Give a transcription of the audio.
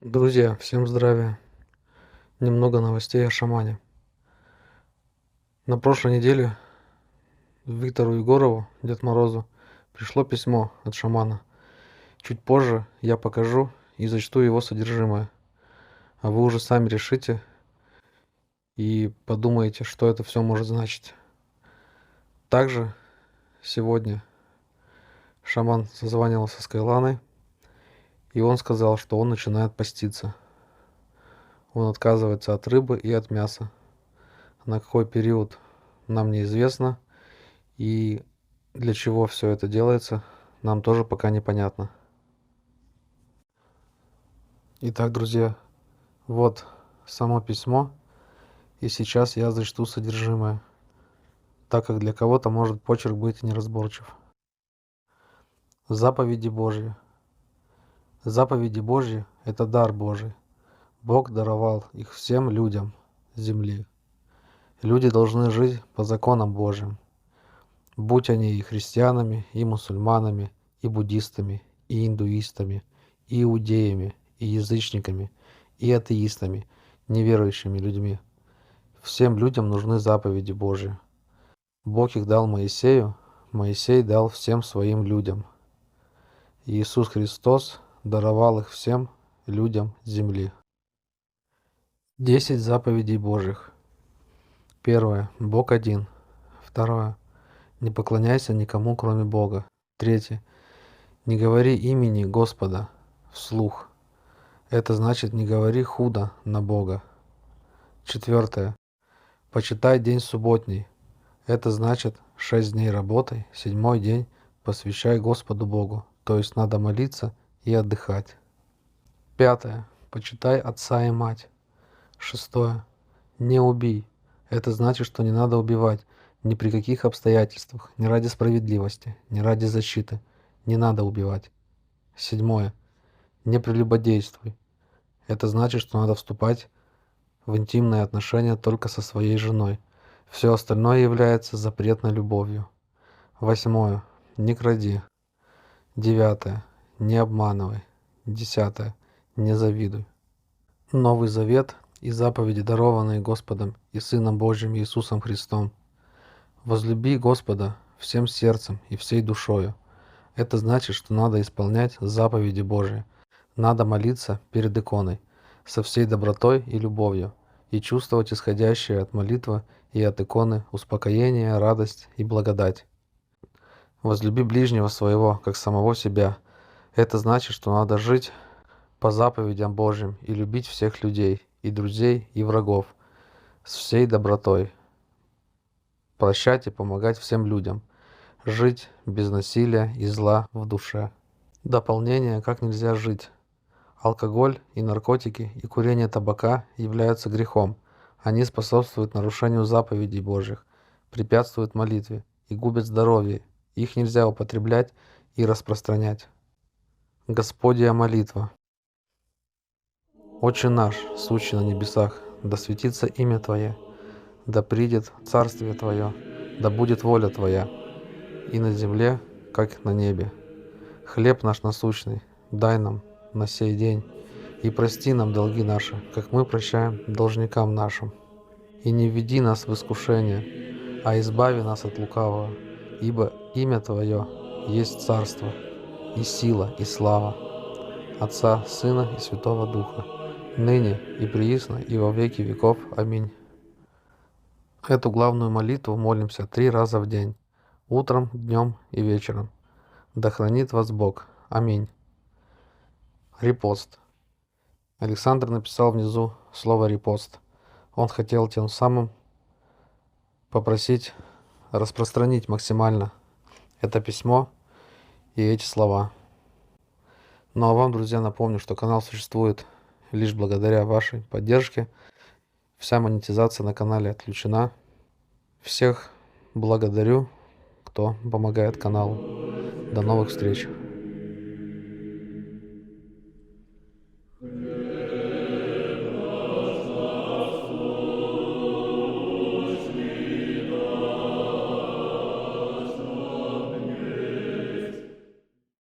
Друзья, всем здравия. Немного новостей о шамане. На прошлой неделе Виктору Егорову, Дед Морозу, пришло письмо от шамана. Чуть позже я покажу и зачту его содержимое. А вы уже сами решите и подумаете, что это все может значить. Также сегодня шаман созванивался с Кайланой, и он сказал, что он начинает поститься. Он отказывается от рыбы и от мяса. На какой период нам неизвестно. И для чего все это делается, нам тоже пока непонятно. Итак, друзья, вот само письмо, и сейчас я зачту содержимое, так как для кого-то может почерк быть неразборчив. Заповеди Божьи. Заповеди Божьи – это дар Божий. Бог даровал их всем людям земли. Люди должны жить по законам Божьим, будь они и христианами, и мусульманами, и буддистами, и индуистами, и иудеями, и язычниками, и атеистами, неверующими людьми. Всем людям нужны заповеди Божьи. Бог их дал Моисею, Моисей дал всем своим людям. Иисус Христос даровал их всем людям земли. 10 заповедей Божьих. Первое. Бог один. Второе. Не поклоняйся никому, кроме Бога. Третье. Не говори имени Господа вслух. Это значит, не говори худо на Бога. Четвертое. Почитай день субботний. Это значит, 6 дней работай, 7-й день посвящай Господу Богу, то есть надо молиться и отдыхать. Пятое. Почитай отца и мать. Шестое. Не убий. Это значит, что не надо убивать ни при каких обстоятельствах, ни ради справедливости, ни ради защиты. Не надо убивать. Седьмое. Не прелюбодействуй. Это значит, что надо вступать в интимные отношения только со своей женой. Все остальное является запретной любовью. Восьмое. Не кради. Девятое. Не обманывай. Десятое. Не завидуй. Новый Завет и заповеди, дарованные Господом и Сыном Божьим Иисусом Христом. Возлюби Господа всем сердцем и всей душою. Это значит, что надо исполнять заповеди Божьи. Надо молиться перед иконой со всей добротой и любовью и чувствовать исходящее от молитвы и от иконы успокоение, радость и благодать. Возлюби ближнего своего, как самого себя. Это значит, что надо жить по заповедям Божьим и любить всех людей, и друзей, и врагов, с всей добротой. Прощать и помогать всем людям. Жить без насилия и зла в душе. Дополнение, как нельзя жить. Алкоголь и наркотики и курение табака являются грехом. Они способствуют нарушению заповедей Божьих, препятствуют молитве и губят здоровье. Их нельзя употреблять и распространять. Господия молитва. Отче наш, сущий на небесах, да светится имя Твое, да придет царствие Твое, да будет воля Твоя, и на земле, как на небе. Хлеб наш насущный дай нам на сей день, и прости нам долги наши, как мы прощаем должникам нашим. И не введи нас в искушение, а избави нас от лукавого, ибо имя Твое есть царство, и сила, и слава, Отца, Сына и Святого Духа, ныне и приисно, и во веки веков. Аминь. Эту главную молитву молимся 3 раза в день, утром, днем и вечером. Да хранит вас Бог. Аминь. Репост. Александр написал внизу слово «репост». Он хотел тем самым попросить распространить максимально это письмо и эти слова. Ну а вам, друзья, напомню, что канал существует лишь благодаря вашей поддержке. Вся монетизация на канале отключена. Всех благодарю, кто помогает каналу. До новых встреч!